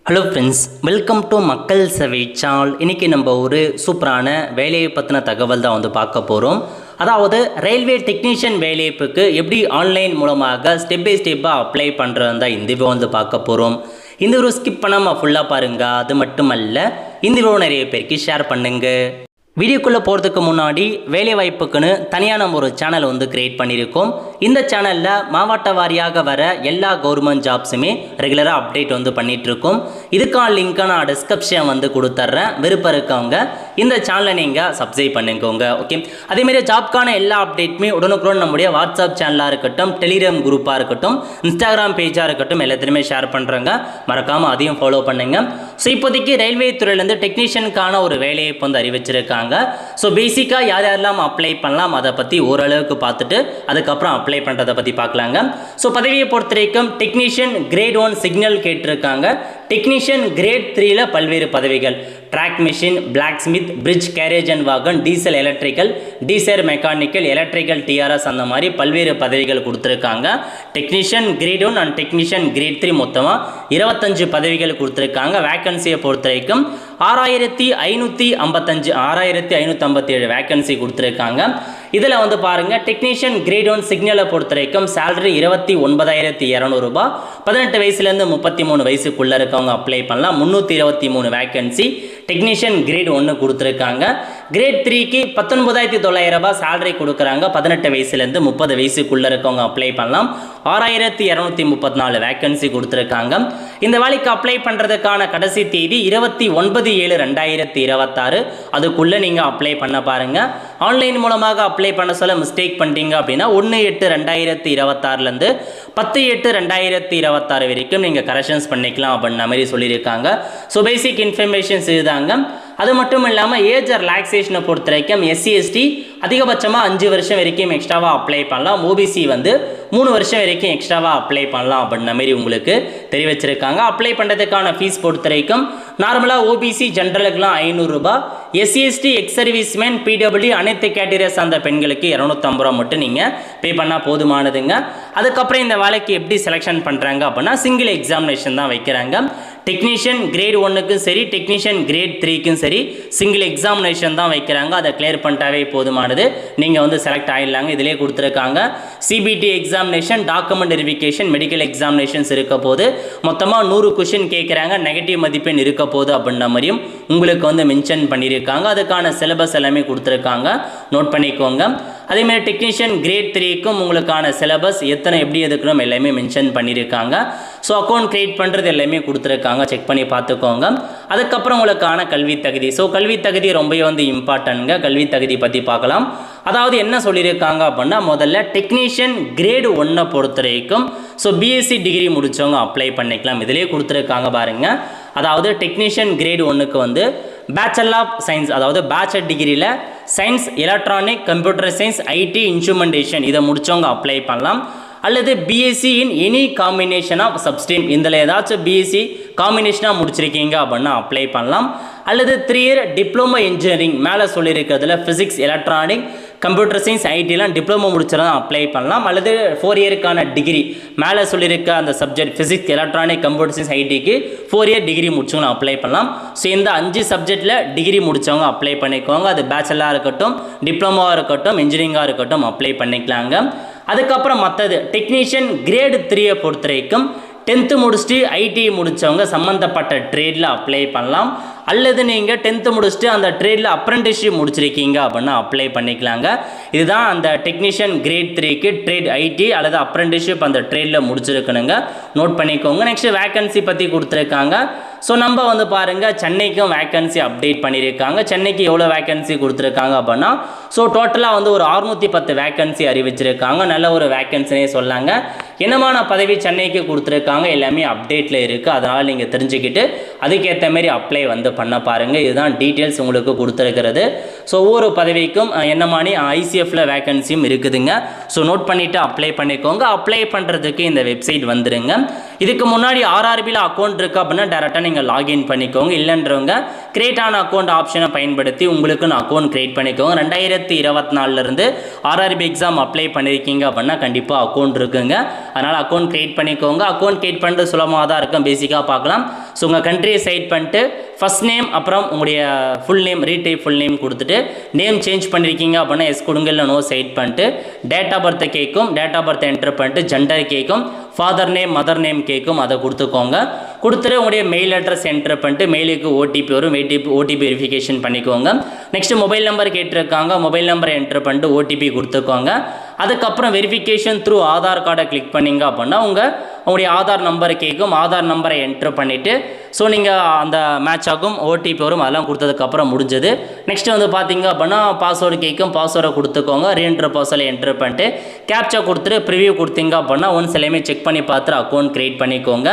Hello friends, welcome to மக்கள் சேவை channel. இன்றைக்கி நம்ம ஒரு சூப்பரான வேலையை பற்றின தகவல் தான் பார்க்க போகிறோம். அதாவது ரயில்வே டெக்னீஷியன் வேலைவாய்ப்புக்கு எப்படி ஆன்லைன் மூலமாக ஸ்டெப் பை ஸ்டெப்பாக அப்ளை பண்ணுறது தான் இந்த வீடியோ பார்க்க போகிறோம். இந்த வீடியோ ஸ்கிப் பண்ணாமல் ஃபுல்லாக பாருங்கள். அது மட்டுமல்ல, இந்த வீடியோ நிறைய பேருக்கு ஷேர் பண்ணுங்கள். வீடியோக்குள்ளே போகிறதுக்கு முன்னாடி வேலைவாய்ப்புக்குன்னு தனியாக நம்ம ஒரு சேனல் கிரியேட் பண்ணியிருக்கோம். இந்த சேனலில் மாவட்ட வாரியாக வர எல்லா கவர்மெண்ட் ஜாப்ஸுமே ரெகுலராக அப்டேட் பண்ணிகிட்ருக்கோம். இதுக்கான லிங்க்கை நான் டிஸ்கிரிப்ஷன் கொடுத்துட்றேன். விருப்பம் இருக்கவங்க இந்த சேனலை நீங்கள் சப்ஸ்கிரைப் பண்ணிக்கோங்க. ஓகே, அதேமாரி ஜாப்க்கான எல்லா அப்டேட்டுமே உடனுக்குடன் நம்முடைய வாட்ஸ்அப் சேனலாக இருக்கட்டும், டெலிகிராம் குரூப்பாக இருக்கட்டும், இன்ஸ்டாகிராம் பேஜாக இருக்கட்டும், எல்லாத்துலேயுமே ஷேர் பண்ணுறேங்க. மறக்காமல் அதையும் ஃபாலோ பண்ணுங்கள். ஸோ இப்போதைக்கு ரயில்வே துறையிலேருந்து டெக்னீஷியனுக்கான ஒரு வேலையை அறிவிச்சிருக்காங்க. ஸோ பேசிக்காக யார் யாரெல்லாம் அப்ளை பண்ணலாம் அதை பற்றி ஓரளவுக்கு பார்த்துட்டு அதுக்கப்புறம் அப்ளை பண்ணுறதை பற்றி பார்க்கலாங்க. ஸோ பதவியை பொறுத்த வரைக்கும் டெக்னீஷியன் கிரேட் 1 சிக்னல் கேட்டிருக்காங்க. டெக்னீஷியன் கிரேட் 3ல பல்வேறு பதவிகள் track machine, blacksmith, bridge carriage and wagon, diesel electrical, diesel mechanical, electrical TRS, அந்த மாதிரி பல்வேறு பதவிகள் கொடுத்துருக்காங்க. Technician grade 1 and technician grade 3 மொத்தமாக 25 பதவிகள் கொடுத்துருக்காங்க. வேக்கன்சியை பொறுத்த வரைக்கும் 6557 வேக்கன்சி கொடுத்துருக்காங்க. இதில் பாருங்கள், டெக்னீஷியன் கிரேட் 1 சிக்னலை பொறுத்த வரைக்கும் சேலரி 29,200 ரூபாய். 18 வயசுலேருந்து 33 வயசுக்குள்ளே இருக்கவங்க அப்ளை பண்ணலாம். 323 வேக்கன்சி டெக்னீஷியன் கிரேட் 1 கொடுத்துருக்காங்க. கிரேட் 3க்கு 19,900 ரூபாய் சேலரி கொடுக்குறாங்க. 18 வயசுலேருந்து 30 வயசுக்குள்ளே இருக்கவங்க அப்ளை பண்ணலாம். 6,234 வேக்கன்சி கொடுத்துருக்காங்க. இந்த வேலைக்கு அப்ளை பண்ணுறதுக்கான கடைசி தேதி 29/7/2026. அதுக்குள்ளே நீங்கள் அப்ளை பண்ண பாருங்கள். ஆன்லைன் மூலமாக அப்ளை பண்ண சொல்ல மிஸ்டேக் பண்ணிட்டீங்க அப்படின்னா 1/8/2026 10/8/2026 வரைக்கும் நீங்கள் கரெக்ஷன்ஸ் பண்ணிக்கலாம் அப்படின்ற மாதிரி சொல்லியிருக்காங்க. ஸோ பேசிக் இன்ஃபர்மேஷன்ஸ் இதுதாங்க. அது மட்டும் இல்லாமல் ஏஜ் ரிலாக்ஸேஷனை பொறுத்த வரைக்கும் SC ST அதிகபட்சமாக 5 வருஷம் வரைக்கும் எக்ஸ்ட்ராவாக அப்ளை பண்ணலாம். OBC 3 வருஷம் வரைக்கும் எக்ஸ்ட்ராவாக அப்ளை பண்ணலாம் அப்படின்ற மாதிரி உங்களுக்கு தெரிவிச்சிருக்காங்க. அப்ளை பண்ணுறதுக்கான ஃபீஸ் பொறுத்த வரைக்கும் நார்மலாக OBC ஜென்ரலுக்குலாம் 500 ரூபாய், SC ST X serviceman, PWD அனைத்து கேட்டகரிஸ் அந்த பெண்களுக்கு 250 ரூபா மட்டும் நீங்கள் பே பண்ணால் போதுமானதுங்க. அதுக்கப்புறம் இந்த வேலைக்கு எப்படி செலெக்ஷன் பண்ணுறாங்க அப்படின்னா சிங்கிள் எக்ஸாமினேஷன் தான் வைக்கிறாங்க. டெக்னீஷியன் கிரேட் 1க்கும் சரி, டெக்னீஷியன் கிரேட் 3க்கும் சரி சிங்கிள் எக்ஸாமினேஷன் தான் வைக்கிறாங்க. அதை கிளியர் பண்ணிட்டாவே போதுமானது, நீங்கள் செலக்ட் ஆகிடலாங்க. இதிலே கொடுத்துருக்காங்க. CBT examination, document verification, medical examinations இருக்க போது மொத்தமாக 100 கொஷின் கேட்குறாங்க. நெகட்டிவ் மதிப்பெண் இருக்க போது அப்படின்ற மாதிரியும் உங்களுக்கு மென்ஷன் பண்ணியிருக்காங்க. அதுக்கான சிலபஸ் எல்லாமே கொடுத்துருக்காங்க, நோட் பண்ணிக்கோங்க. அதேமாதிரி டெக்னீஷியன் கிரேட் 3க்கும் உங்களுக்கான சிலபஸ் எப்படி எதுக்கணும் எல்லாமே மென்ஷன் பண்ணியிருக்காங்க. ஸோ அக்கௌண்ட் கிரியேட் பண்ணுறது எல்லாமே கொடுத்துருக்காங்க, செக் பண்ணி பார்த்துக்கோங்க. அதுக்கப்புறம் உங்களுக்கான கல்வி தகுதி. ஸோ கல்வி தகுதி ரொம்ப இம்பார்ட்டன்ட்ங்க. கல்வி தகுதி பற்றி பார்க்கலாம். அதாவது என்ன சொல்லியிருக்காங்க அப்படின்னா, முதல்ல டெக்னீஷியன் கிரேட் 1 பொறுத்த வரைக்கும் ஸோ BSc டிகிரி முடித்தவங்க அப்ளை பண்ணிக்கலாம். இதிலே கொடுத்துருக்காங்க பாருங்கள். அதாவது டெக்னீஷியன் கிரேட் 1க்கு பேச்சுலர் ஆஃப் சயின்ஸ், அதாவது பேச்சுலர் டிகிரியில் science, electronic, computer science, IT, instrumentation இதை முடித்தவங்க அப்ளை பண்ணலாம். அல்லது BSc in any combination of substream, இதில் ஏதாச்சும் BSc காம்பினேஷனாக முடிச்சிருக்கீங்க அப்படின்னா அப்ளை பண்ணலாம். அல்லது 3 இயர் டிப்ளமோ இன்ஜினியரிங் மேலே சொல்லியிருக்கிறதுல ஃபிசிக்ஸ், எலக்ட்ரானிக், கம்ப்யூட்டர் சயின்ஸ், ஐடிலாம் டிப்ளமோ முடிச்சிருந்தா அப்ளை பண்ணலாம். அல்லது 4 இயருக்கான டிகிரி மேலே சொல்லியிருக்க அந்த subject physics, electronic, computer science, ஐடிக்கு 4 இயர் டிகிரி முடிச்சவங்க அப்ளை பண்ணலாம். ஸோ இந்த 5 சப்ஜெக்டில் டிகிரி முடித்தவங்க அப்ளை பண்ணிக்கோங்க. அது பேச்சுலராக இருக்கட்டும், டிப்ளமோவாக இருக்கட்டும், இன்ஜினியரிங்காக இருக்கட்டும் அப்ளை பண்ணிக்கலாங்க. அதுக்கப்புறம் மற்றது டெக்னீஷியன் கிரேட் 3 பொறுத்த வரைக்கும் 10th முடிச்சுட்டு IT முடித்தவங்க சம்மந்தப்பட்ட ட்ரேடில் அப்ளை பண்ணலாம். அல்லது நீங்கள் 10th முடிச்சுட்டு அந்த ட்ரேடில் அப்ரெண்டிஸ்ஷிப் முடிச்சிருக்கீங்க அப்படின்னா அப்ளை பண்ணிக்கலாங்க. இதுதான் அந்த டெக்னீஷியன் கிரேட் 3க்கு ட்ரேட் IT அல்லது அப்ரெண்டிஸ்ஷிப் அந்த ட்ரேடில் முடிச்சிருக்கணுங்க, நோட் பண்ணிக்கோங்க. நெக்ஸ்ட் வேக்கன்சி பற்றி கொடுத்துருக்காங்க. ஸோ நம்ம பாருங்கள், சென்னைக்கும் வேக்கன்சி அப்டேட் பண்ணியிருக்காங்க. சென்னைக்கு எவ்வளோ வேக்கன்சி கொடுத்துருக்காங்க அப்படின்னா ஸோ டோட்டலாக ஒரு 610 வேக்கன்சி அறிவிச்சிருக்காங்க. நல்ல ஒரு வேக்கன்சினே சொல்லாங்க. என்னமான பதவி சென்னைக்கு கொடுத்துருக்காங்க எல்லாமே அப்டேட்டில் இருக்குது. அதனால் நீங்கள் தெரிஞ்சுக்கிட்டு அதுக்கேற்ற மாதிரி அப்ளை பண்ண பாருங்கள். இதுதான் டீட்டெயில்ஸ் உங்களுக்கு கொடுத்துருக்கிறது. ஸோ ஒவ்வொரு பதவிக்கும் என்னமானி ICFல வேக்கன்சியும் இருக்குதுங்க. ஸோ நோட் பண்ணிவிட்டு அப்ளை பண்ணிக்கோங்க. அப்ளை பண்ணுறதுக்கு இந்த வெப்சைட் வந்துடுங்க. இதுக்கு முன்னாடி ஆர்ஆர்பியில் அக்கௌண்ட் இருக்குது அப்படின்னா டேரெக்டாக நீங்கள் லாகின் பண்ணிக்கோங்க. இல்லைன்றவங்க கிரியேட் ஆன அக்கௌண்ட் ஆப்ஷனை பயன்படுத்தி உங்களுக்குன்னு அக்கௌண்ட் கிரியேட் பண்ணிக்கோங்க. 2024 ஆர்ஆர்பி எக்ஸாம் அப்ளை பண்ணியிருக்கீங்க அப்படின்னா கண்டிப்பாக அக்கௌண்ட் இருக்குங்க. அதனால் அக்கௌண்ட் கிரியேட் பண்ணிக்கோங்க. அக்கௌண்ட் கிரியேட் பண்ணுறது சுலபமாக தான் இருக்கும். பேசிக்காக பார்க்கலாம். ஸோ உங்கள் கண்ட்ரியை செலக்ட் பண்ணிட்டு ஃபர்ஸ்ட் நேம் அப்புறம் உங்களுடைய full name retype full name கொடுத்துட்டு நேம் சேஞ்ச் பண்ணியிருக்கீங்க அப்படின்னா எஸ் கொடுங்க, இல்லை நோ செலக்ட் பண்ணிட்டு டேட் ஆஃப் பர்த்தை கேட்கும். டேட் ஆஃப் பர்த்தை என்டர் பண்ணிட்டு ஜெண்டர் கேட்கும். ஃபாதர் நேம் மதர் நேம் கேட்கும். அதை கொடுத்துக்கோங்க. கொடுத்துட்டு உங்களுடைய மெயில் அட்ரஸ் என்டர் பண்ணிட்டு மெயிலுக்கு ஓடிபி வரும். ஓடிபி வெரிஃபிகேஷன் பண்ணிக்கோங்க. நெக்ஸ்ட்டு மொபைல் நம்பர் கேட்டிருக்காங்க. மொபைல் நம்பரை என்டர் பண்ணிட்டு ஓடிபி கொடுத்துக்கோங்க. அதுக்கப்புறம் வெரிஃபிகேஷன் த்ரூ ஆதார் கார்டை கிளிக் பண்ணிங்க அப்படின்னா உங்களுடைய ஆதார் நம்பரை கேட்கும். ஆதார் நம்பரை என்டர் பண்ணிவிட்டு ஸோ நீங்கள் அந்த மேட்ச் ஆகும். ஓடிபி வரும். அதெல்லாம் கொடுத்ததுக்கப்புறம் முடிஞ்சது. நெக்ஸ்ட்டு வந்து பார்த்தீங்க அப்படின்னா பாஸ்வேர்டு கேட்கும். பாஸ்வேர்டை கொடுத்துக்கோங்க. ரீஎன்ட்ரு பாஸ்வேர்டை என்டர் பண்ணிட்டு கேப்சா கொடுத்துட்டு ப்ரிவியூ கொடுத்தீங்க அப்படின்னா ஒன்ஸ் எல்லாமே செக் பண்ணி பார்த்துட்டு அக்கௌண்ட் கிரியேட் பண்ணிக்கோங்க.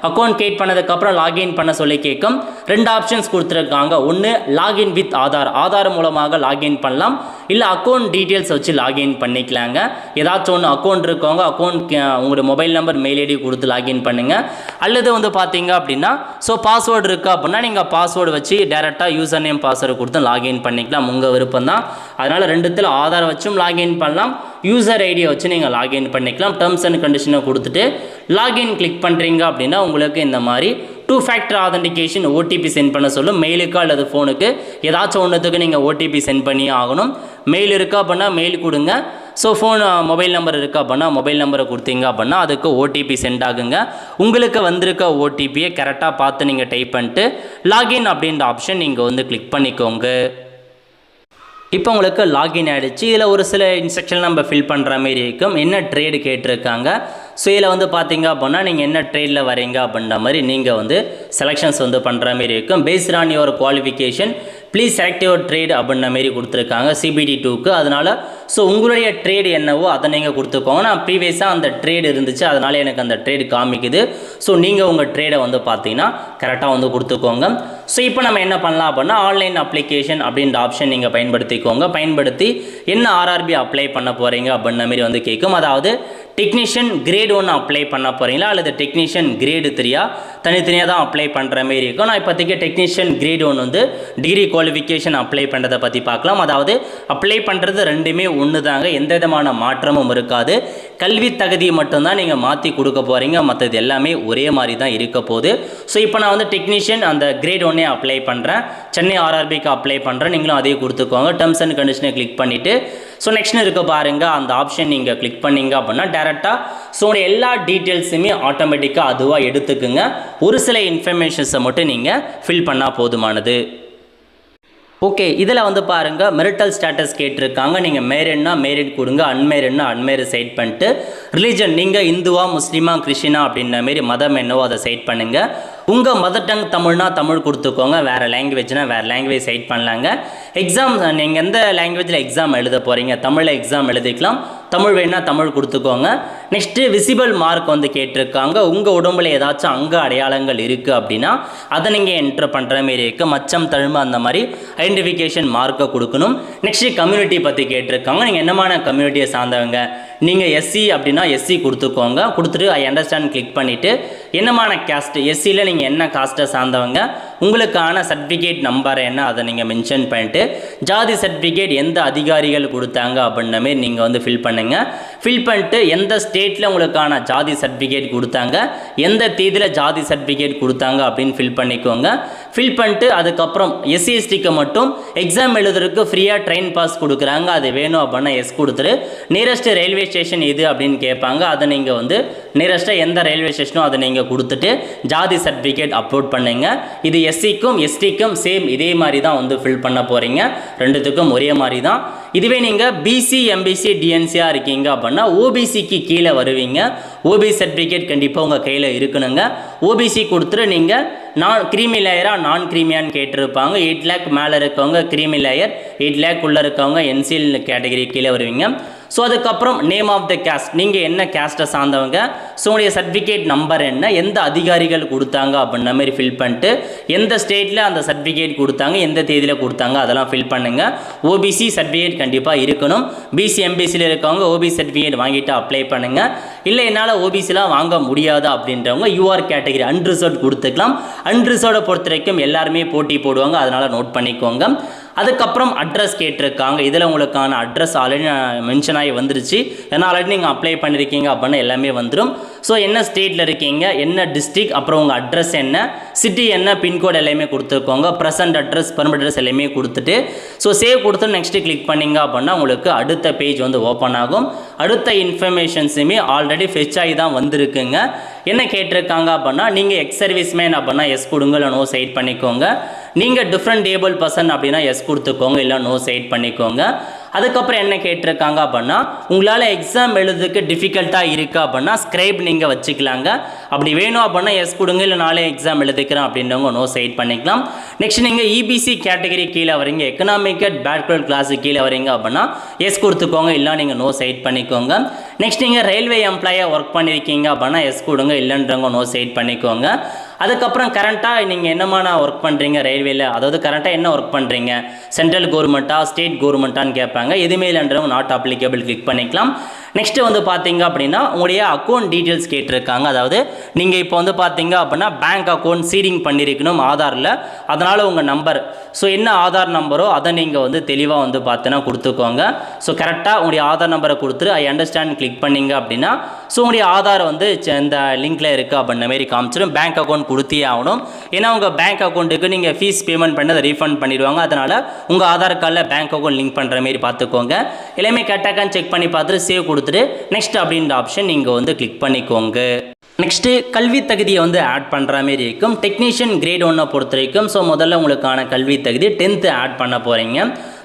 அக்கௌண்ட் கிரியேட் பண்ணதுக்கப்புறம் லாகின் பண்ண சொல்லி கேட்கும். 2 ஆப்ஷன்ஸ் கொடுத்துருக்காங்க. ஒன்று லாகின் வித் ஆதார் மூலமாக லாகின் பண்ணலாம். இல்லை அக்கௌண்ட் டீட்டெயில்ஸ் வச்சு லாகின் பண்ணிக்கலாங்க. ஏதாச்சும் ஒன்று அக்கௌண்ட் இருக்கவங்க அக்கௌண்ட் உங்களுடைய மொபைல் நம்பர் மெயில் ஐடி கொடுத்து லாகின் பண்ணுங்கள். அல்லது வந்து பார்த்தீங்க அப்படின்னா ஸோ பாஸ்வேர்டு இருக்குது அப்படின்னா நீங்கள் பாஸ்வேர்டு வச்சு டேரெக்டாக யூசர் நேம் பாஸ்வேர்டு கொடுத்து லாகின் பண்ணிக்கலாம். உங்கள் விருப்பம் தான். அதனால் ரெண்டுத்தில் ஆதார் வச்சும் லாகின் பண்ணலாம். யூசர் ஐடியை வச்சு நீங்கள் லாகின் பண்ணிக்கலாம். டேர்ம்ஸ் அண்ட் கண்டிஷனை கொடுத்துட்டு லாகின் கிளிக் பண்ணுறீங்க அப்படின்னா உங்களுக்கு இந்த மாதிரி 2 ஃபேக்டர் ஆதென்டிகேஷன் ஓடிபி சென்ட் பண்ண சொல்லும். மெயிலுக்கு அல்லது ஃபோனுக்கு ஏதாச்சும் ஒன்றுத்துக்கு நீங்கள் ஓடிபி சென்ட் பண்ணி ஆகணும். மெயில் இருக்கா அப்படின்னா மெயில் கொடுங்க. ஸோ மொபைல் நம்பர் இருக்கா அப்படின்னா மொபைல் நம்பரை கொடுத்தீங்க அப்படின்னா அதுக்கு ஓடிபி சென்ட் ஆகுங்க. உங்களுக்கு வந்திருக்க ஓடிபியை கரெக்டாக பார்த்து நீங்கள் டைப் பண்ணிட்டு லாகின் அப்படின்ற ஆப்ஷன் நீங்கள் வந்து கிளிக் பண்ணிக்கோங்க. இப்போ உங்களுக்கு லாகின் ஆகிடுச்சு. இதில் ஒரு சில இன்ஸ்ட்ரக்ஷன் நம்ம ஃபில் பண்ணுற மாதிரி இருக்கும். என்ன ட்ரேடு கேட்டிருக்காங்க. ஸோ இதில் வந்து பார்த்தீங்க அப்படின்னா நீங்கள் என்ன ட்ரேடில் வரீங்க அப்படின்ற மாதிரி நீங்கள் வந்து செலெக்ஷன்ஸ் வந்து பண்ணுற மாதிரி இருக்கும். Based on your qualification please select your trade அப்படின்ற மாரி கொடுத்துருக்காங்க CBD2க்கு. அதனால் ஸோ உங்களுடைய ட்ரேடு என்னவோ அதை நீங்கள் கொடுத்துக்கோங்க. நான் ப்ரீவியஸாக அந்த ட்ரேடு இருந்துச்சு, அதனால் எனக்கு அந்த ட்ரேடு காமிக்குது. ஸோ நீங்கள் உங்கள் ட்ரேடை வந்து பார்த்தீங்கன்னா கரெக்டாக வந்து கொடுத்துக்கோங்க. ஸோ இப்போ நம்ம என்ன பண்ணலாம் அப்படின்னா ஆன்லைன் அப்ளிகேஷன் அப்படின்ற ஆப்ஷன் நீங்கள் பயன்படுத்திக்கோங்க. பயன்படுத்தி என்ன ஆர்ஆர்பி அப்ளை பண்ண போகிறீங்க அப்படின்ற மாரி வந்து கேட்கும். அதாவது டெக்னீஷியன் கிரேட் 1 அப்ளை பண்ண போகிறீங்களா அல்லது டெக்னீஷியன் கிரேடு 3 தனித்தனியாக தான் அப்ளை பண்ணுற மாரி இருக்கும். நான் இப்போதைக்கு டெக்னீஷியன் கிரேட் 1 வந்து டிகிரி குவாலிஃபிகேஷன் அப்ளை பண்ணுறதை பற்றி பார்க்கலாம். அதாவது அப்ளை பண்ணுறது ரெண்டுமே ஒன்று தாங்க. எந்த விதமான மாற்றமும் இருக்காது. கல்வி தகுதியை மட்டும்தான் நீங்கள் மாற்றி கொடுக்க போகிறீங்க. மற்றது எல்லாமே ஒரே மாதிரி தான் இருக்க போகுது. ஸோ இப்போ நான் வந்து டெக்னீஷியன் அந்த கிரேட் 1 அப்ளை பண்ணுறேன். சென்னை ஆர்ஆர்பிக்கு அப்ளை பண்ணுறேன். நீங்களும் அதே கொடுத்துக்கோங்க. டேர்ம்ஸ் அண்ட் கண்டிஷனை கிளிக் பண்ணிவிட்டு ஸோ நெக்ஸ்ட் இருக்க பாருங்கள் அந்த ஆப்ஷன் நீங்கள் கிளிக் பண்ணிங்க அப்படின்னா டேரெக்டாக ஸோ எல்லா டீட்டெயில்ஸுமே ஆட்டோமேட்டிக்காக அதுவாக எடுத்துக்குங்க. ஒரு சில இன்ஃபர்மேஷன்ஸை மட்டும் நீங்கள் ஃபில் பண்ணால் போதுமானது. ஓகே, இதில் வந்து பாருங்கள் மெரிட்டல் ஸ்டேட்டஸ் கேட்டிருக்காங்க. நீங்கள் மேரிட்னா மேரிட் கொடுங்க, அன்மேரிட்னா அன்மேரிட் செட் பண்ணிட்டு ரிலீஜன் நீங்கள் இந்துவா முஸ்லீமா கிறிஸ்டினா அப்படின்ற மாரி மதம் என்னவோ அதை செட் பண்ணுங்கள். உங்கள் மதர் டங் தமிழ்னா தமிழ் கொடுத்துக்கோங்க. வேறு லாங்குவேஜ்னா வேறு லாங்குவேஜ் செட் பண்ணலாங்க. எக்ஸாம் நீங்கள் எந்த லாங்குவேஜில் எக்ஸாம் எழுத போகிறீங்க, தமிழில் எக்ஸாம் எழுதிக்கலாம். தமிழ் வேணுன்னா தமிழ் கொடுத்துக்கோங்க. நெக்ஸ்ட்டு விசிபிள் மார்க் வந்து கேட்டிருக்காங்க. உங்கள் உடம்புல ஏதாச்சும் அங்க அடையாளங்கள் இருக்குது அப்படின்னா அதை நீங்கள் என்ட்ரு பண்ணுற மாரி இருக்குது. மச்சம் தழும்பு அந்த மாதிரி ஐடென்டிஃபிகேஷன் மார்க்கை கொடுக்கணும். நெக்ஸ்ட்டு கம்யூனிட்டி பற்றி கேட்டிருக்காங்க. நீங்கள் என்னமான கம்யூனிட்டியை சார்ந்தவங்க, நீங்கள் எஸ்சி அப்படின்னா எஸ்சி கொடுத்துக்கோங்க. கொடுத்துட்டு ஐ அண்டர்ஸ்டாண்ட் கிளிக் பண்ணிவிட்டு என்னமான கேஸ்ட், எஸ்சியில் நீங்கள் என்ன காஸ்ட்டை சார்ந்தவங்க, உங்களுக்கான சர்டிஃபிகேட் நம்பர் என்ன அதை நீங்கள் மென்ஷன் பண்ணிட்டு ஜாதி சர்டிஃபிகேட் எந்த அதிகாரிகள் கொடுத்தாங்க அப்படின்ற மாரி நீங்கள் வந்து ஃபில் பண்ணுங்கள். ஃபில் பண்ணிட்டு எந்த ஸ்டேட்டில் உங்களுக்கான ஜாதி சர்டிஃபிகேட் கொடுத்தாங்க, எந்த தேதியில் ஜாதி சர்டிஃபிகேட் கொடுத்தாங்க அப்படின்னு ஃபில் பண்ணிக்கோங்க. ஃபில் பண்ணிட்டு அதுக்கப்புறம் SC/STக்கு மட்டும் எக்ஸாம் எழுதுறதுக்கு ஃப்ரீயாக ட்ரெயின் பாஸ் கொடுக்குறாங்க. அது வேணும் அப்படின்னா எஸ் கொடுத்துரு. நியரஸ்ட் ரயில்வே ஸ்டேஷன் எது அப்படின்னு கேட்பாங்க. அதை நீங்கள் வந்து நியரஸ்ட்டாக எந்த ரயில்வே ஸ்டேஷனோ அதை நீங்கள் கொடுத்துட்டு ஜாதி சர்டிஃபிகேட் அப்லோட் பண்ணுங்க. இது SCக்கும் STக்கும் சேம் இதே மாதிரி தான் வந்து ஃபில் பண்ண போகிறீங்க. ரெண்டுத்துக்கும் ஒரே மாதிரி தான். இதுவே நீங்கள் BC MBC DNCயாக இருக்கீங்க அப்படின்னா OBCக்கு கீழே வருவீங்க. OBC சர்டிஃபிகேட் கண்டிப்பாக உங்கள் கையில் இருக்கணுங்க. OBC கொடுத்துட்டு நீங்கள் கிரீமி லேயராக நான் கிரீமியான்னு கேட்டிருப்பாங்க. 8 lakh மேலே இருக்கவங்க கிரீமி லேயர், 8 lakh உள்ளே இருக்கவங்க NCL கேட்டகரி கீழே வருவீங்க. ஸோ அதுக்கப்புறம் நேம் ஆஃப் த கேஸ்ட், நீங்கள் என்ன கேஸ்ட்டை சார்ந்தவங்க, ஸோ உங்களுடைய சர்டிஃபிகேட் நம்பர் என்ன, எந்த அதிகாரிகள் கொடுத்தாங்க அப்படின்ற மாதிரி ஃபில் பண்ணிட்டு எந்த ஸ்டேட்டில் அந்த சர்டிஃபிகேட் கொடுத்தாங்க, எந்த தேதியில் கொடுத்தாங்க அதெல்லாம் ஃபில் பண்ணுங்கள். ஓபிசி சர்டிஃபிகேட் கண்டிப்பாக இருக்கணும். பிசி எம்பிசியில் இருக்கவங்க ஓபிசி சர்டிஃபிகேட் வாங்கிட்டு அப்ளை பண்ணுங்கள். இல்லை என்னால் ஓபிசிலாம் வாங்க முடியாது அப்படின்றவங்க யூஆர் கேட்டகரி அன்ரிசர்வ்ட் கொடுத்துக்கலாம். அன்ரிசர்வ்டை பொறுத்த வரைக்கும் எல்லாருமே போட்டி போடுவாங்க, அதனால் நோட் பண்ணிக்கோங்க. அதுக்கப்புறம் அட்ரஸ் கேட்டிருக்காங்க. இதில் உங்களுக்கான அட்ரஸ் ஆல்ரெடி மென்ஷன் ஆகி வந்துருச்சு. ஏன்னா ஆல்ரெடி நீங்கள் அப்ளை பண்ணியிருக்கீங்க அப்படின்னா எல்லாமே வந்துடும். ஸோ என்ன ஸ்டேட்டில் இருக்கீங்க, என்ன டிஸ்ட்ரிக், அப்புறம் உங்கள் அட்ரஸ் என்ன, சிட்டி என்ன, பின்கோடு எல்லாமே கொடுத்துருக்கோங்க. ப்ரெசன்ட் அட்ரஸ், பர்மனெண்ட் அட்ரஸ் எல்லாமே கொடுத்துட்டு ஸோ சேவ் கொடுத்து நெக்ஸ்ட்டு கிளிக் பண்ணிங்க அப்படின்னா உங்களுக்கு அடுத்த பேஜ் வந்து ஓப்பன் ஆகும். அடுத்த இன்ஃபர்மேஷன்ஸுமே ஆல்ரெடி ஃபெச் ஆகி தான் வந்திருக்குங்க. என்ன கேட்டிருக்காங்க அப்படின்னா நீங்கள் எக்ஸ் சர்வீஸ்மேன் அப்படின்னா எஸ் கொடுங்க, இல்லை நோ சைட் பண்ணிக்கோங்க. நீங்கள் டிஃப்ரெண்ட் ஏபிள் பர்சன் அப்படின்னா எஸ் கொடுத்துக்கோங்க, இல்லை நோ சைட் பண்ணிக்கோங்க. அதுக்கப்புறம் என்ன கேட்டிருக்காங்க அப்படின்னா உங்களால் எக்ஸாம் எழுதுறதுக்கு டிஃபிகல்ட்டாக இருக்குது அப்படின்னா ஸ்கிரைப் நீங்கள் வச்சுக்கலாங்க. அப்படி வேணும் அப்படின்னா எஸ் கொடுங்க, இல்லை நாளே எக்ஸாம் எழுதிக்கிறேன் அப்படின்றவங்க நோ சைட் பண்ணிக்கலாம். நெக்ஸ்ட் நீங்கள் இபிசி கேட்டகரி கீழே வரீங்க, எக்கனாமிக்கல் பேக்வர்ட் கிளாஸு கீழே வரீங்க அப்படின்னா எஸ் கொடுத்துக்கோங்க, இல்லை நீங்கள் நோ சைட் பண்ணிக்கோங்க. நெக்ஸ்ட் நீங்கள் ரயில்வே எம்ப்ளாயாக ஒர்க் பண்ணியிருக்கீங்க அப்படின்னா எஸ் கொடுங்க, இல்லைன்றவங்க நோ சைட் பண்ணிக்கோங்க. அதுக்கப்புறம் கரண்ட்டாக நீங்கள் என்னமான ஒர்க் பண்ணுறீங்க ரயில்வேல, அதாவது கரண்ட்டாக என்ன ஒர்க் பண்ணுறீங்க, சென்ட்ரல் கவர்மெண்ட்டா ஸ்டேட் கவர்மெண்ட்டான்னு கேட்பாங்க. எதுவுமே இல்லைன்றவங்க நாட் அப்ளிகபிள் கிளிக் பண்ணிக்கலாம். நெக்ஸ்ட்டு வந்து பார்த்தீங்க அப்படின்னா உங்களுடைய அக்கௌண்ட் டீட்டெயில்ஸ் கேட்டிருக்காங்க. அதாவது நீங்கள் இப்போ வந்து பார்த்தீங்க அப்படின்னா பேங்க் அக்கௌண்ட் சீடிங் பண்ணியிருக்கணும் ஆதாரில், அதனால் உங்கள் நம்பர், ஸோ என்ன ஆதார் நம்பரோ அதை நீங்கள் வந்து தெளிவாக வந்து பார்த்தீங்கன்னா கொடுத்துக்கோங்க. ஸோ கரெக்டாக உங்களுடைய ஆதார் நம்பரை கொடுத்துட்டு ஐ அண்டர்ஸ்டாண்ட் கிளிக் பண்ணிங்க அப்படின்னா ஸோ உங்களுடைய ஆதார் வந்து இந்த லிங்க்கில் இருக்குது அப்படின்ற மாரி காமிச்சிடும். பேங்க் அக்கௌண்ட் கொடுத்தே ஆகணும். ஏன்னா உங்கள் பேங்க் அக்கௌண்ட்டுக்கு நீங்கள் ஃபீஸ் பேமெண்ட் பண்ணி அதை ரீஃபண்ட் பண்ணிடுவாங்க. அதனால் உங்கள் ஆதார் கார்டில் பேங்க் அக்கௌண்ட் லிங்க் பண்ணுற மாரி பார்த்துக்கோங்க. எல்லாமே கரெக்டாக செக் பண்ணி பார்த்துட்டு சேவ் கொடுத்துட்டு நெக்ஸ்ட் அப்படின்ற ஆப்ஷன் நீங்கள் வந்து கிளிக் பண்ணிக்கோங்க. நெக்ஸ்ட்டு கல்வி தகுதியை வந்து ஆட் பண்ணுற மாரி இருக்கும். டெக்னீஷியன் கிரேட் 1 பொறுத்த வரைக்கும் ஸோ முதல்ல உங்களுக்கான கல்வி தகுதி 10th ஆட் பண்ண போகிறீங்க.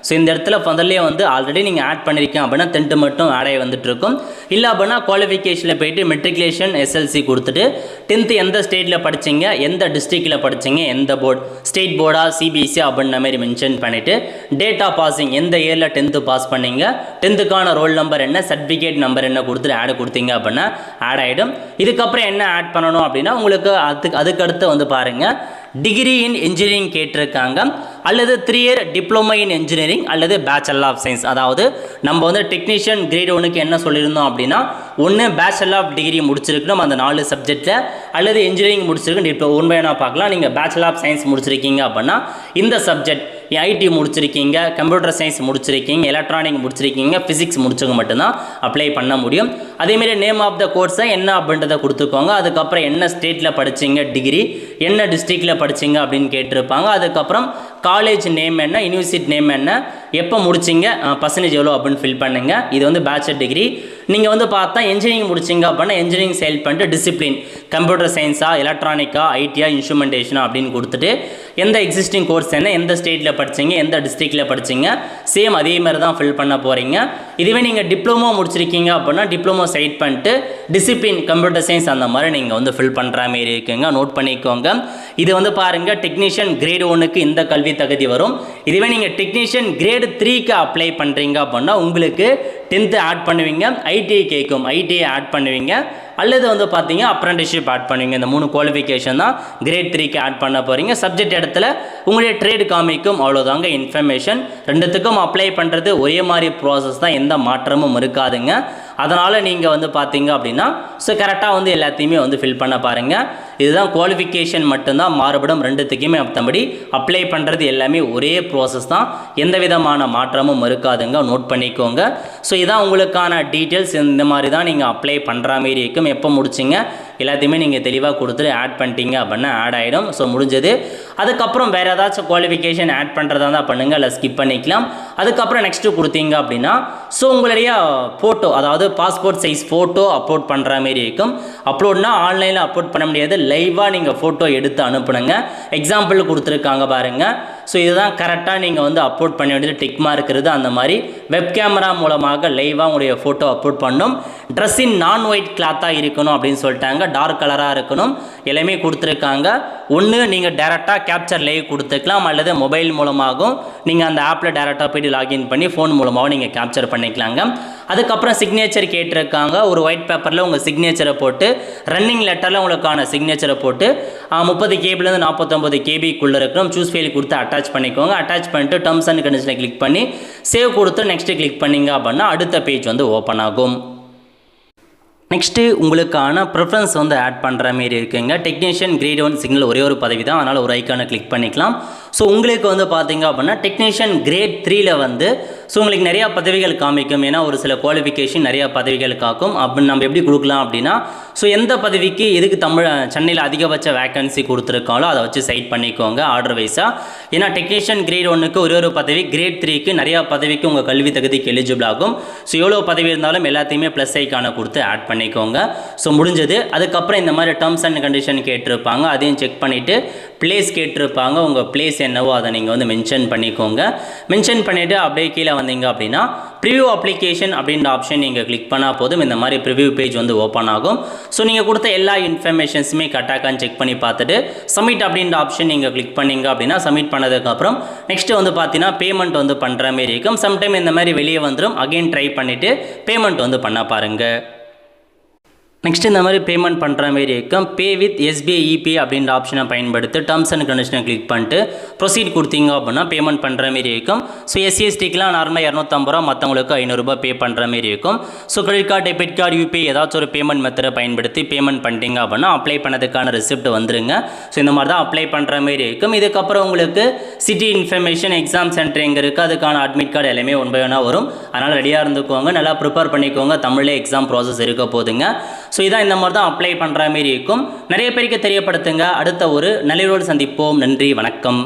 ஸோ இந்த இடத்துல முதல்ல வந்து ஆல்ரெடி நீங்கள் ஆட் பண்ணியிருக்கீங்க அப்படின்னா 10th மட்டும் ஆட் ஆகி வந்துட்டுருக்கும். இல்லை அப்படின்னா குவாலிஃபிகேஷனில் போய்ட்டு மெட்ரிகுலேஷன் SLC கொடுத்துட்டு 10th எந்த ஸ்டேட்டில் படிச்சிங்க, எந்த டிஸ்ட்ரிக்டில் படிச்சிங்க, எந்த போர்டு, ஸ்டேட் போர்டா CBSE அப்படின்ற மாதிரி மென்ஷன் பண்ணிவிட்டு டேட் ஆஃப் பாசிங் எந்த இயரில் 10th பாஸ் பண்ணிங்க, 10th ரோல் நம்பர் என்ன, சர்டிஃபிகேட் நம்பர் என்ன கொடுத்துட்டு ஆட் கொடுத்தீங்க அப்படின்னா ஆட் ஆகிடும். இதுக்கப்புறம் என்ன ஆட் பண்ணணும் அப்படின்னா உங்களுக்கு அதுக்கடுத்து வந்து பாருங்கள் டிகிரி இன் இன்ஜினியரிங் கேட்டிருக்காங்க, அல்லது 3 year டிப்ளமோ இன் இன்ஜினியரிங் அல்லது பேச்சுலர் ஆஃப் சயின்ஸ். அதாவது நம்ம வந்து டெக்னீஷியன் கிரேட் 1க்கு என்ன சொல்லியிருந்தோம் அப்படின்னா ஒன்று பேச்சுலர் ஆஃப் டிகிரி முடிச்சிருக்கணும் அந்த 4 சப்ஜெக்டில், அல்லது இன்ஜினியரிங் முடிச்சிருக்கணும். இப்போ உண்மையான பார்க்கலாம், நீங்கள் பேச்சுலர் ஆஃப் சயின்ஸ் முடிச்சிருக்கீங்க அப்படின்னா இந்த சப்ஜெக்ட் ஐடி முடிச்சிருக்கீங்க, கம்ப்யூட்டர் சயின்ஸ் முடிச்சிருக்கீங்க, எலக்ட்ரானிக் முடிச்சிருக்கீங்க, ஃபிசிக்ஸ் முடிச்சவங்க மட்டும்தான் அப்ளை பண்ண முடியும். அதேமாரி நேம் ஆஃப் த கோர்ஸை என்ன அப்படின்றத கொடுத்துக்கோங்க. அதுக்கப்புறம் என்ன ஸ்டேட்டில் படிச்சிங்க டிகிரி, என்ன டிஸ்ட்ரிக்டில் படிச்சிங்க அப்படின்னு கேட்டிருப்பாங்க. அதுக்கப்புறம் காலேஜ் நேம் என்ன, யூனிவர்சிட்டி நேம் என்ன, எப்போ முடிச்சிங்க, பர்சன்டேஜ் எவ்வளோ அப்படின்னு ஃபில் பண்ணுங்கள். இது வந்து பேச்சுலர் டிகிரி. நீங்கள் வந்து பார்த்தா இன்ஜினியரிங் முடிச்சிங்க அப்படின்னா இன்ஜினியரிங் செலக்ட் பண்ணிட்டு டிசிப்ளின் கம்ப்யூட்டர் சயின்ஸா, எலக்ட்ரானிக்கா, ஐடியா, இன்ஸ்ட்ருமெண்டேஷனா அப்படின்னு கொடுத்துட்டு எந்த எக்ஸிஸ்டிங் கோர்ஸ் என்ன, எந்த ஸ்டேட்டில் படிச்சிங்க, எந்த டிஸ்ட்ரிக்டில் படிச்சிங்க, சேம் அதே மாதிரி தான் ஃபில் பண்ண போகிறீங்க. இதுவே நீங்கள் டிப்ளமோ முடிச்சிருக்கீங்க அப்படின்னா டிப்ளமோ செலக்ட் பண்ணிட்டு டிசிப்ளின் கம்ப்யூட்டர் சயின்ஸ் அந்த மாதிரி நீங்கள் வந்து ஃபில் பண்ணுற மாரி இருக்குங்க. நோட் பண்ணிக்கோங்க. இது வந்து பாருங்கள் டெக்னீஷியன் கிரேட் 1க்கு இந்த கல்வி தகுதி வரும். இதுவே நீங்கள் டெக்னீஷியன் கிரேட் 3க்கு அப்ளை பண்ணுறீங்க அப்படின்னா உங்களுக்கு 10th ஆட் பண்ணுவீங்க, ஐடிஐ கேட்கும் ஐடிஐ ஆட் பண்ணுவீங்க, அல்லது வந்து பார்த்தீங்க அப்ரெண்டிஸ்ஷிப் ஆட் பண்ணுவீங்க. இந்த 3 குவாலிஃபிகேஷன் தான் கிரேட் 3க்கு ஆட் பண்ண போகிறீங்க. சப்ஜெக்ட் இடத்துல உங்களுடைய ட்ரேட் காமிக்கும், அவ்வளோதாங்க இன்ஃபர்மேஷன். ரெண்டுத்துக்கும் அப்ளை பண்ணுறது ஒரே மாதிரி ப்ராசஸ் தான், எந்த மாற்றமும் இருக்காதுங்க. அதனால் நீங்கள் வந்து பார்த்தீங்க அப்படின்னா ஸோ கரெக்டாக வந்து எல்லாத்தையுமே வந்து ஃபில் பண்ண பாருங்கள். இதுதான் குவாலிஃபிகேஷன் மட்டும்தான் மாறுபடும், ரெண்டுத்துக்குமே மற்றபடி அப்ளை பண்ணுறது எல்லாமே ஒரே ப்ராசஸ் தான், எந்த விதமான மாற்றமும் இருக்காதுங்க. நோட் பண்ணிக்கோங்க. ஸோ இதான் உங்களுக்கான டீட்டெயில்ஸ். இந்த மாதிரி தான் நீங்கள் அப்ளை பண்ணுற மாரி இருக்கும். எப்போ முடிச்சிங்க எல்லாத்தையுமே நீங்கள் தெளிவாக கொடுத்துட்டு ஆட் பண்ணிட்டீங்க அப்படின்னா ஆட் ஆகிடும். ஸோ முடிஞ்சது. அதுக்கப்புறம் வேறு ஏதாச்சும் குவாலிஃபிகேஷன் ஆட் பண்ணுறதா தான் பண்ணுங்கள், இல்லை ஸ்கிப் பண்ணிக்கலாம். அதுக்கப்புறம் நெக்ஸ்ட்டு கொடுத்தீங்க அப்படின்னா ஸோ உங்களுடைய ஃபோட்டோ, அதாவது பாஸ்போர்ட் சைஸ் ஃபோட்டோ அப்லோட் பண்ணுற மாரி இருக்கும். அப்லோட்னா ஆன்லைனில் அப்லோட் பண்ண முடியாது, லைவாக நீங்கள் ஃபோட்டோ எடுத்து அனுப்புனுங்க. எக்ஸாம்பிள் கொடுத்துருக்காங்க பாருங்கள். ஸோ இதுதான் கரெக்டாக நீங்கள் வந்து அப்லோட் பண்ண வேண்டியது டிக் மார்க் இருக்குது. அந்த மாதிரி வெப் கேமரா மூலமாக லைவாக உங்களுடைய ஃபோட்டோ அப்லோட் பண்ணணும். ட்ரெஸ் இன் நான் ஒயிட் கிளாத்தாக இருக்கணும் அப்படின்னு சொல்லிட்டாங்க. டார்க் கலராக இருக்கணும் எல்லாமே கொடுத்துருக்காங்க. ஒன்று நீங்கள் டேரெக்டாக கேப்சர் லைவ் கொடுத்துக்கலாம், அல்லது மொபைல் மூலமாகவும் நீங்கள் அந்த ஆப்பில் டேரெக்டாக போய்ட்டு லாகின் பண்ணி ஃபோன் மூலமாகவும் நீங்கள் கேப்சர் பண்ணிக்கலாங்க. அதுக்கப்புறம் சிக்னேச்சர் கேட்டிருக்காங்க. ஒரு ஒயிட் பேப்பரில் உங்கள் சிக்னேச்சரை போட்டு ரன்னிங் லெட்டரில் உங்களுக்கான சிக்னேச்சரை போட்டு 30 கேபிலேருந்து 49 கேபிக்குள்ளே இருக்கணும். சூஸ் ஃபைல் கொடுத்து அட்டாச் பண்ணிக்கோங்க. அட்டாச் பண்ணிட்டு டர்ம்ஸ் அண்ட் கண்டிஷனை கிளிக் பண்ணி சேவ் கொடுத்து நெக்ஸ்ட்டு கிளிக் பண்ணிங்க அப்படின்னா அடுத்த பேஜ் வந்து ஓப்பன் ஆகும். நெக்ஸ்ட்டு உங்களுக்கான ப்ரிஃபரன்ஸ் வந்து ஆட் பண்ணுற மாரி இருக்குங்க. டெக்னீஷியன் கிரேட் 1 சிக்னல் ஒரே ஒரு பதவி தான், அதனால் ஒரு ஐக்கானை கிளிக் பண்ணிக்கலாம். ஸோ உங்களுக்கு வந்து பார்த்தீங்க அப்படின்னா டெக்னீஷியன் கிரேட் 3ல் வந்து ஸோ உங்களுக்கு நிறையா பதவிகள் காமிக்கும். ஏன்னா ஒரு சில குவாலிஃபிகேஷன் நிறையா பதவிகள் காக்கும். அப்படின்னு நம்ம எப்படி கொடுக்கலாம் அப்படின்னா ஸோ எந்த பதவிக்கு எதுக்கு சென்னையில் அதிகபட்ச வேக்கன்சி கொடுத்துருக்காங்களோ அதை வச்சு சைட் பண்ணிக்கோங்க ஆர்டர் வைஸாக. ஏன்னா டெக்னீஷியன் கிரேட் 1க்கு ஒரு பதவி, கிரேட் 3க்கு நிறையா பதவிக்கு உங்கள் கல்வி தகுதிக்கு எலிஜிபிள் ஆகும். ஸோ எவ்வளோ பதவி இருந்தாலும் எல்லாத்தையுமே ப்ளஸ் ஐக்கானை கொடுத்து ஆட் பண்ணிக்கோங்க. ஸோ முடிஞ்சது. அதுக்கப்புறம் இந்த மாதிரி டேர்ம்ஸ் அண்ட் கண்டிஷன் கேட்டிருப்பாங்க, அதையும் செக் பண்ணிவிட்டு பிளேஸ் கேட்டிருப்பாங்க. உங்கள் பிளேஸ் என்னவோ அதை நீங்கள் வந்து மென்ஷன் பண்ணிக்கோங்க. மென்ஷன் பண்ணிவிட்டு அப்படியே கீழே வந்தீங்க அப்படின்னா ப்ரிவ்யூ அப்ளிகேஷன் அப்படின்ற ஆப்ஷன் நீங்கள் கிளிக் பண்ணால் போதும் இந்த மாதிரி ப்ரிவ்யூ பேஜ் வந்து ஓப்பன் ஆகும். ஸோ நீங்கள் கொடுத்த எல்லா இன்ஃபர்மேஷன்ஸுமே கரெக்டாகான்னு செக் பண்ணி பார்த்துட்டு சப்மிட் அப்படின்ற ஆப்ஷன் நீங்கள் கிளிக் பண்ணிங்க அப்படின்னா சப்மிட் பண்ணதுக்கப்புறம் நெக்ஸ்ட்டு வந்து பார்த்தீங்கன்னா பேமெண்ட் வந்து பண்ணுற மாரி இருக்கும். சம்டைம் இந்த மாதிரி வெளியே வந்துடும். அகெயின் ட்ரை பண்ணிவிட்டு பேமெண்ட் வந்து பண்ண பாருங்கள். நெக்ஸ்ட் இந்த மாதிரி பேமெண்ட் பண்ணுற மாரி இருக்கும். பே வித் SBI EPay அப்படின்ற ஆப்ஷனை பயன்படுத்தி டேர்ம்ஸ் அண்ட் கண்டிஷனை கிளிக் பண்ணிட்டு ப்ரொசீட் கொடுத்தீங்க அப்படின்னா பேமெண்ட் பண்ணுற மாரி இருக்கும். ஸோ SCSTக்கெலாம் நார்மலாக 250 ரூபா, மற்றவங்களுக்கு 500 ரூபாய் பே பண்ணுற மாரி இருக்கும். So credit card, debit card, UPI ஏதாச்சும் ஒரு பேமெண்ட் மெத்தடை பயன்படுத்தி பேமெண்ட் பண்ணிட்டீங்க அப்படின்னா அப்ளை பண்ணதுக்கான ரிசிப்ட் வந்துருங்க. ஸோ இந்த மாதிரி தான் அப்ளை பண்ணுற மாரி இருக்கும். இதுக்கப்புறம் உங்களுக்கு சிட்டி இன்ஃபர்மேஷன், எக்ஸாம் சென்டர் எங்கே இருக்குது, அதுக்கான அட்மிட் கார்டு எல்லாமே ஒன் பை ஒன்னாக வரும். அதனால் ரெடியாக இருந்துக்கோங்க, நல்லா ப்ரிப்பேர் பண்ணிக்கோங்க. தமிழ்லே எக்ஸாம் ப்ராசஸ் இருக்க போதுங்க. ஸோ இதான் இந்த மாதிரி தான் அப்ளை பண்ணுற மாரி இருக்கும். நிறைய பேருக்கு தெரியப்படுத்துங்க. அடுத்த ஒரு நல்ல சந்திப்போம். நன்றி, வணக்கம்.